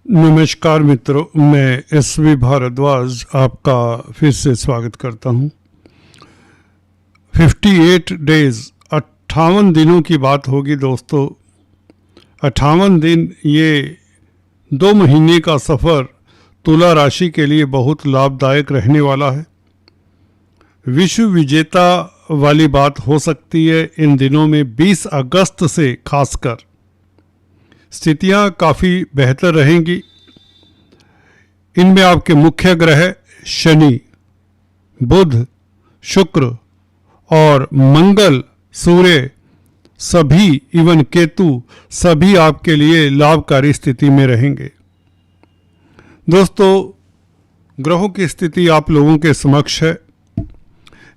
नमस्कार मित्रों, मैं एसवी भारद्वाज आपका फिर से स्वागत करता हूँ। 58 डेज 58 दिनों की बात होगी दोस्तों। 58 दिन, ये 2 महीने का सफ़र तुला राशि के लिए बहुत लाभदायक रहने वाला है। विश्व विजेता वाली बात हो सकती है इन दिनों में। 20 अगस्त से खासकर स्थितियां काफ़ी बेहतर रहेंगी। इनमें आपके मुख्य ग्रह शनि, बुध, शुक्र और मंगल, सूर्य सभी, इवन केतु सभी आपके लिए लाभकारी स्थिति में रहेंगे। दोस्तों, ग्रहों की स्थिति आप लोगों के समक्ष है।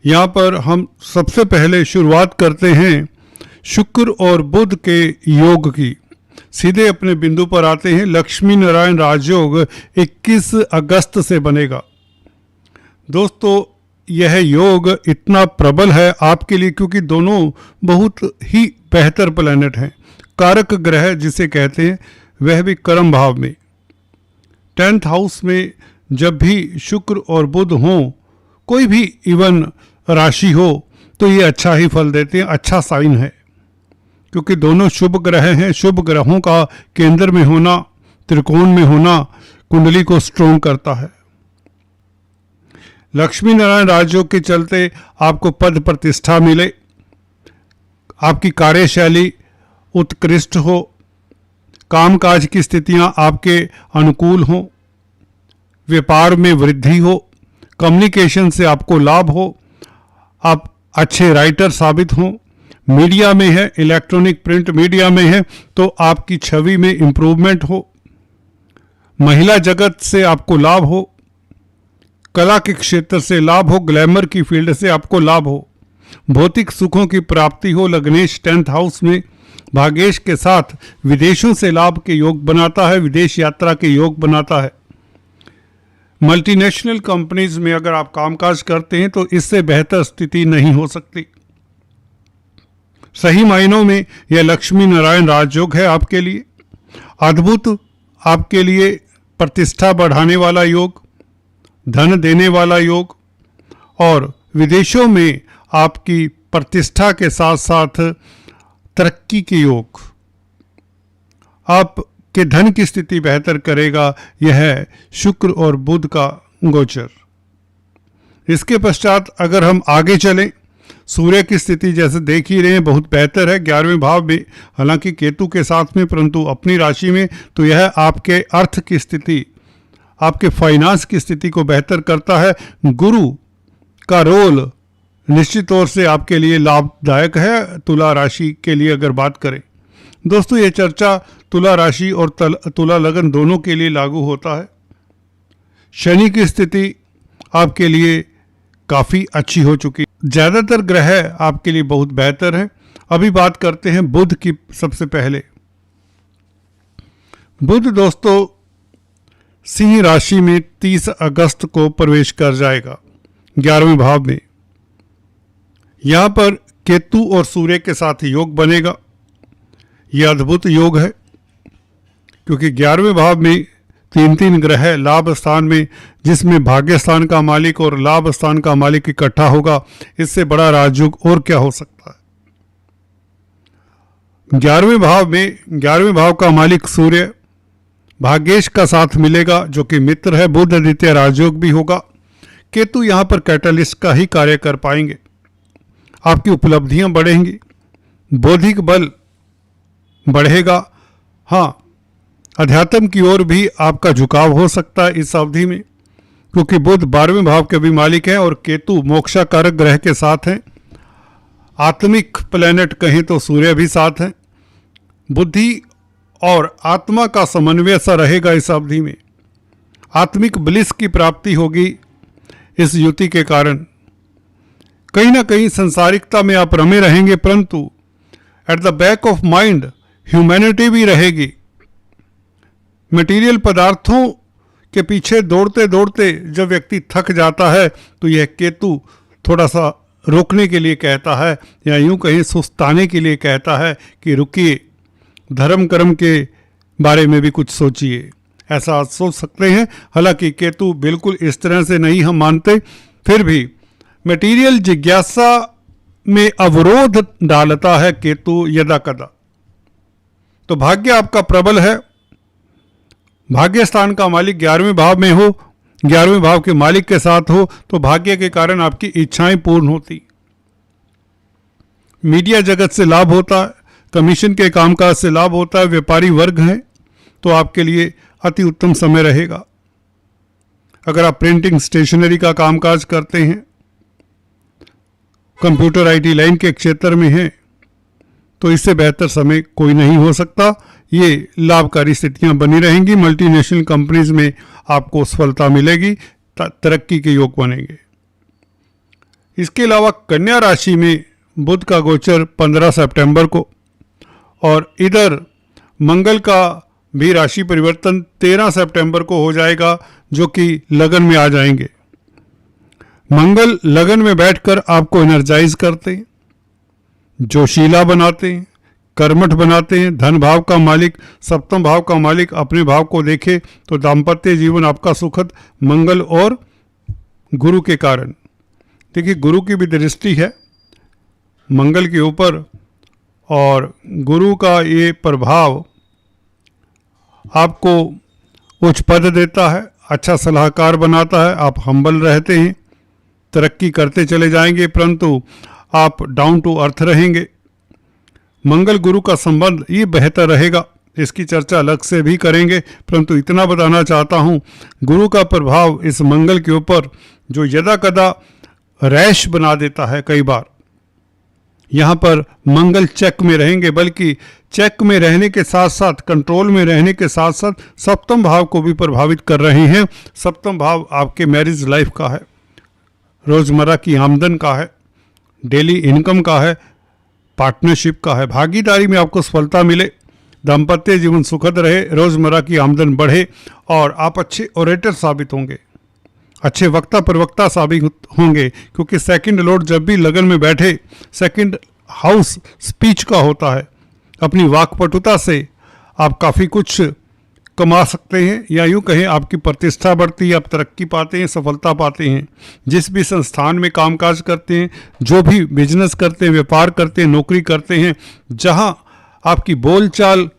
यहाँ पर हम सबसे पहले शुरुआत करते हैं शुक्र और बुध के योग की। सीधे अपने बिंदु पर आते हैं। लक्ष्मी नारायण राजयोग 21 अगस्त से बनेगा। दोस्तों, यह योग इतना प्रबल है आपके लिए क्योंकि दोनों बहुत ही बेहतर प्लैनेट हैं। कारक ग्रह जिसे कहते हैं, वह भी कर्म भाव में। 10th हाउस में जब भी शुक्र और बुध हों, कोई भी इवन राशि हो, तो ये अच्छा ही फल देते हैं। अच्छा साइन है क्योंकि दोनों शुभ ग्रह हैं। शुभ ग्रहों का केंद्र में होना, त्रिकोण में होना कुंडली को स्ट्रोंग करता है। लक्ष्मी नारायण राजयोग के चलते आपको पद प्रतिष्ठा मिले, आपकी कार्यशैली उत्कृष्ट हो, कामकाज की स्थितियां आपके अनुकूल हों, व्यापार में वृद्धि हो, कम्युनिकेशन से आपको लाभ हो, आप अच्छे राइटर साबित हों, मीडिया में है, इलेक्ट्रॉनिक प्रिंट मीडिया में है तो आपकी छवि में इंप्रूवमेंट हो, महिला जगत से आपको लाभ हो, कला के क्षेत्र से लाभ हो, ग्लैमर की फील्ड से आपको लाभ हो, भौतिक सुखों की प्राप्ति हो। लग्नेश 10th हाउस में भाग्येश के साथ विदेशों से लाभ के योग बनाता है, विदेश यात्रा के योग बनाता है। मल्टीनेशनल कंपनीज में अगर आप कामकाज करते हैं तो इससे बेहतर स्थिति नहीं हो सकती। सही मायनों में यह लक्ष्मी नारायण राजयोग है आपके लिए। अद्भुत आपके लिए प्रतिष्ठा बढ़ाने वाला योग, धन देने वाला योग और विदेशों में आपकी प्रतिष्ठा के साथ साथ तरक्की के योग। आपके धन की स्थिति बेहतर करेगा यह शुक्र और बुध का गोचर। इसके पश्चात अगर हम आगे चलें, सूर्य की स्थिति जैसे देख ही रहे हैं बहुत बेहतर है 11वें भाव में, हालांकि केतु के साथ में, परंतु अपनी राशि में। तो यह आपके अर्थ की स्थिति, आपके फाइनेंस की स्थिति को बेहतर करता है। गुरु का रोल निश्चित तौर से आपके लिए लाभदायक है तुला राशि के लिए अगर बात करें। दोस्तों, ये चर्चा तुला राशि और तुला लगन दोनों के लिए लागू होता है। शनि की स्थिति आपके लिए काफ़ी अच्छी हो चुकी, ज़्यादातर ग्रह आपके लिए बहुत बेहतर हैं। अभी बात करते हैं बुध की। सबसे पहले बुध दोस्तों सिंह राशि में 30 अगस्त को प्रवेश कर जाएगा 11वें भाव में। यहाँ पर केतु और सूर्य के साथ योग बनेगा। यह अद्भुत योग है क्योंकि 11वें भाव में 3 ग्रह लाभ स्थान में, जिसमें भाग्य स्थान का मालिक और लाभ स्थान का मालिक इकट्ठा होगा। इससे बड़ा राजयोग और क्या हो सकता है। 11वें भाव का मालिक सूर्य भाग्येश का साथ मिलेगा जो कि मित्र है। बुध द्वितीय राजयोग भी होगा। केतु यहाँ पर कैटलिस्ट का ही कार्य कर पाएंगे। आपकी उपलब्धियां बढ़ेंगी, बौद्धिक बल बढ़ेगा। हाँ, अध्यात्म की ओर भी आपका झुकाव हो सकता है इस अवधि में क्योंकि बुध 12वें भाव के भी मालिक हैं और केतु मोक्षाकारक ग्रह के साथ हैं। आत्मिक प्लैनेट कहें तो सूर्य भी साथ हैं। बुद्धि और आत्मा का समन्वय सा रहेगा इस अवधि में। आत्मिक ब्लिस की प्राप्ति होगी इस युति के कारण। कहीं ना कहीं संसारिकता में आप रमे रहेंगे, परंतु at the back of mind humanity भी रहेगी। मटेरियल पदार्थों के पीछे दौड़ते दौड़ते जब व्यक्ति थक जाता है तो यह केतु थोड़ा सा रोकने के लिए कहता है, या यूं कहीं सुस्ताने के लिए कहता है कि रुकिए, धर्म कर्म के बारे में भी कुछ सोचिए। ऐसा आप सोच सकते हैं। हालांकि केतु बिल्कुल इस तरह से नहीं हम मानते, फिर भी मटेरियल जिज्ञासा में अवरोध डालता है केतु यदा कदा। तो भाग्य आपका प्रबल है, भाग्य स्थान का मालिक 11वें भाव में हो, 11वें भाव के मालिक के साथ हो, तो भाग्य के कारण आपकी इच्छाएं पूर्ण होती। मीडिया जगत से लाभ होता है, कमीशन के कामकाज से लाभ होता है, व्यापारी वर्ग हैं तो आपके लिए अति उत्तम समय रहेगा। अगर आप प्रिंटिंग स्टेशनरी का कामकाज करते हैं, कंप्यूटर आईटी लाइन के क्षेत्र में हैं, तो इससे बेहतर समय कोई नहीं हो सकता। ये लाभकारी स्थितियां बनी रहेंगी। मल्टीनेशनल कंपनीज में आपको सफलता मिलेगी, तरक्की के योग बनेंगे। इसके अलावा कन्या राशि में बुध का गोचर 15 सितंबर को, और इधर मंगल का भी राशि परिवर्तन 13 सितंबर को हो जाएगा, जो कि लगन में आ जाएंगे। मंगल लगन में बैठकर आपको एनर्जाइज करते हैं, जोशीला बनाते हैं, कर्मठ बनाते हैं। धन भाव का मालिक, सप्तम भाव का मालिक अपने भाव को देखे तो दाम्पत्य जीवन आपका सुखद मंगल और गुरु के कारण। देखिए, गुरु की भी दृष्टि है मंगल के ऊपर, और गुरु का ये प्रभाव आपको उच्च पद देता है, अच्छा सलाहकार बनाता है। आप हम्बल रहते हैं, तरक्की करते चले जाएंगे, परंतु आप डाउन टू अर्थ रहेंगे। मंगल गुरु का संबंध ये बेहतर रहेगा, इसकी चर्चा अलग से भी करेंगे, परंतु इतना बताना चाहता हूँ, गुरु का प्रभाव इस मंगल के ऊपर जो यदा कदा रैश बना देता है कई बार, यहाँ पर मंगल चेक में रहेंगे, बल्कि चेक में रहने के साथ साथ, कंट्रोल में रहने के साथ साथ सप्तम भाव को भी प्रभावित कर रहे हैं। सप्तम भाव आपके मैरिज लाइफ का है, रोजमर्रा की आमदन का है, डेली इनकम का है, पार्टनरशिप का है। भागीदारी में आपको सफलता मिले, दाम्पत्य जीवन सुखद रहे, रोजमर्रा की आमदन बढ़े, और आप अच्छे ओरेटर साबित होंगे, अच्छे वक्ता प्रवक्ता साबित होंगे, क्योंकि सेकंड लॉर्ड जब भी लगन में बैठे, सेकंड हाउस स्पीच का होता है। अपनी वाकपटुता से आप काफ़ी कुछ कमा सकते हैं, या यूँ कहें आपकी प्रतिष्ठा बढ़ती है, आप तरक्की पाते हैं, सफलता पाते हैं। जिस भी संस्थान में कामकाज करते हैं, जो भी बिजनेस करते हैं, व्यापार करते हैं, नौकरी करते हैं, जहाँ आपकी बोलचाल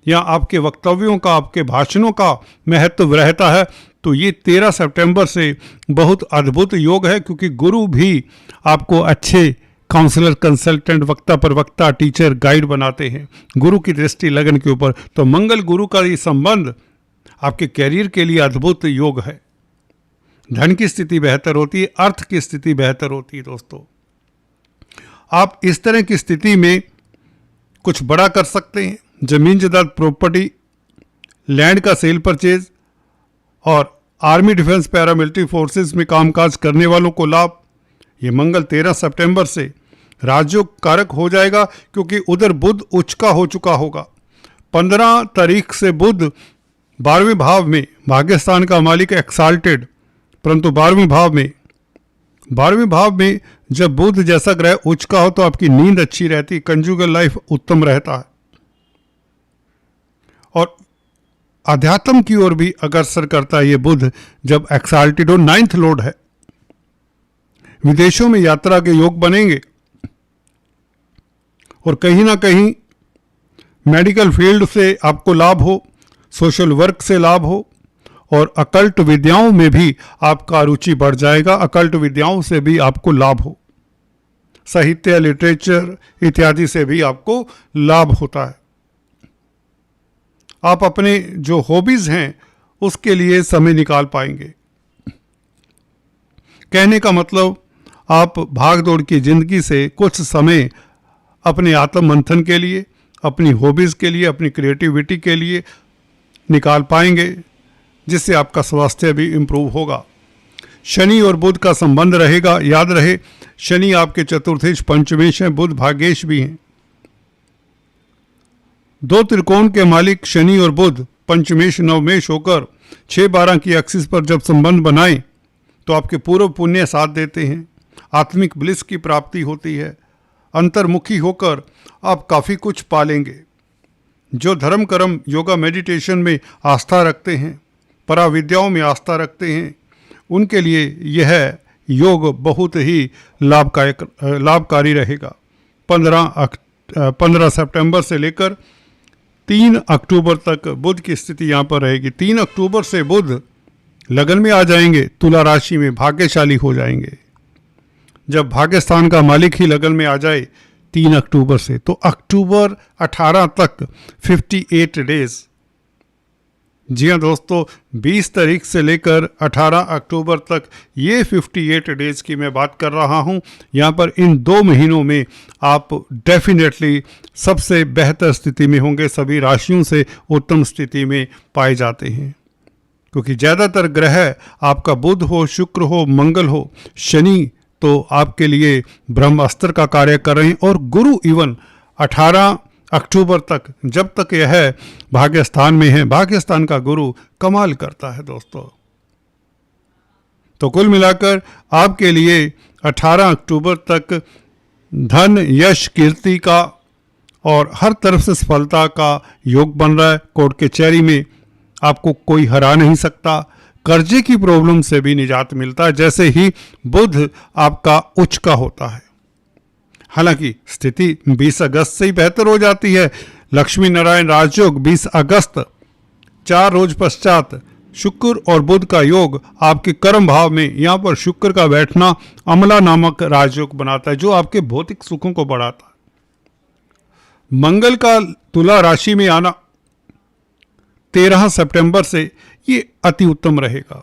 या आपके वक्तव्यों का, आपके भाषणों का महत्व रहता है, तो ये 13 सितंबर से बहुत अद्भुत योग है, क्योंकि गुरु भी आपको अच्छे काउंसलर, कंसल्टेंट, वक्ता प्रवक्ता, टीचर, गाइड बनाते हैं। गुरु की दृष्टि लगन के ऊपर, तो मंगल गुरु का ये संबंध आपके कैरियर के लिए अद्भुत योग है। धन की स्थिति बेहतर होती है, अर्थ की स्थिति बेहतर होती है। दोस्तों, आप इस तरह की स्थिति में कुछ बड़ा कर सकते हैं। जमीन जायदाद, प्रॉपर्टी, लैंड का सेल परचेज, और आर्मी, डिफेंस, पैरामिलिट्री फोर्सेस में कामकाज करने वालों को लाभ। ये मंगल 13 सितंबर से राजयोग कारक हो जाएगा, क्योंकि उधर बुध उच्च का हो चुका होगा। 15 तारीख से बुध 12वें भाव में, भाग्यस्थान का मालिक एक्साल्टेड, परंतु 12वें भाव में जब बुध जैसा ग्रह उच्च का हो तो आपकी नींद अच्छी रहती, कंजुगल लाइफ उत्तम रहता है, और अध्यात्म की ओर भी अग्रसर करता है। ये बुध जब एक्साल्टेड हो, 9th लॉर्ड है। विदेशों में यात्रा के योग बनेंगे, और कहीं ना कहीं मेडिकल फील्ड से आपको लाभ हो, सोशल वर्क से लाभ हो, और अकल्ट विद्याओं में भी आपका रुचि बढ़ जाएगा। अकल्ट विद्याओं से भी आपको लाभ हो, साहित्य, लिटरेचर इत्यादि से भी आपको लाभ होता है। आप अपने जो हॉबीज हैं उसके लिए समय निकाल पाएंगे। कहने का मतलब, आप भाग दौड़ की जिंदगी से कुछ समय अपने आत्म मंथन के लिए, अपनी हॉबीज के लिए, अपनी क्रिएटिविटी के लिए निकाल पाएंगे, जिससे आपका स्वास्थ्य भी इम्प्रूव होगा। शनि और बुध का संबंध रहेगा। याद रहे, शनि आपके चतुर्थेश पंचमेश हैं, बुध भाग्येश भी हैं। दो त्रिकोण के मालिक शनि और बुध पंचमेश नवमेश होकर 6-12 की एक्सिस पर जब संबंध बनाएं तो आपके पूर्व पुण्य साथ देते हैं। आत्मिक ब्लिस की प्राप्ति होती है। अंतर्मुखी होकर आप काफ़ी कुछ पालेंगे। जो धर्म कर्म योगा मेडिटेशन में आस्था रखते हैं, पराविद्याओं में आस्था रखते हैं, उनके लिए यह योग बहुत ही लाभकारी रहेगा। 15 सितंबर से लेकर 3 अक्टूबर तक बुध की स्थिति यहाँ पर रहेगी। 3 अक्टूबर से बुध लगन में आ जाएंगे, तुला राशि में भाग्यशाली हो जाएंगे। जब भाग्यस्थान का मालिक ही लगन में आ जाए 3 अक्टूबर से, तो अक्टूबर 18 तक 58 डेज, जी हाँ दोस्तों, 20 तारीख से लेकर 18 अक्टूबर तक ये 58 डेज की मैं बात कर रहा हूँ। यहाँ पर इन 2 महीनों में आप डेफिनेटली सबसे बेहतर स्थिति में होंगे। सभी राशियों से उत्तम स्थिति में पाए जाते हैं, क्योंकि ज़्यादातर ग्रह आपका बुध हो, शुक्र हो, मंगल हो, शनि तो आपके लिए ब्रह्मास्त्र का कार्य कर रहे हैं, और गुरु इवन 18 अक्टूबर तक, जब तक यह भाग्यस्थान में है, भाग्यस्थान का गुरु कमाल करता है दोस्तों। तो कुल मिलाकर आपके लिए 18 अक्टूबर तक धन, यश, कीर्ति का और हर तरफ से सफलता का योग बन रहा है। कोर्ट कचहरी में आपको कोई हरा नहीं सकता। कर्जे की प्रॉब्लम से भी निजात मिलता है जैसे ही बुध आपका उच्च का होता है। हालांकि स्थिति 20 अगस्त से ही बेहतर हो जाती है। लक्ष्मी नारायण राजयोग 20 अगस्त, 4 रोज पश्चात शुक्र और बुध का योग आपके कर्म भाव में, यहाँ पर शुक्र का बैठना अमला नामक राजयोग बनाता है, जो आपके भौतिक सुखों को बढ़ाता है। मंगल का तुला राशि में आना 13 सितंबर से ये अति उत्तम रहेगा।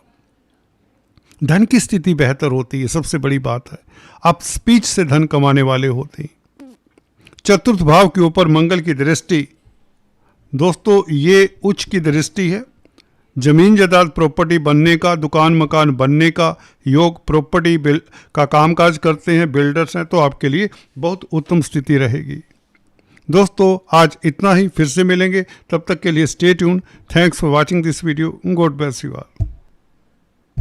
धन की स्थिति बेहतर होती है, सबसे बड़ी बात है। आप स्पीच से धन कमाने वाले होते हैं। चतुर्थ भाव के ऊपर मंगल की दृष्टि, दोस्तों ये उच्च की दृष्टि है। जमीन जायदाद प्रॉपर्टी बनने का, दुकान मकान बनने का योग, प्रॉपर्टी का कामकाज करते हैं, बिल्डर्स हैं, तो आपके लिए बहुत उत्तम स्थिति रहेगी। दोस्तों आज इतना ही, फिर से मिलेंगे, तब तक के लिए stay tune. Thanks for watching this video. God bless you all.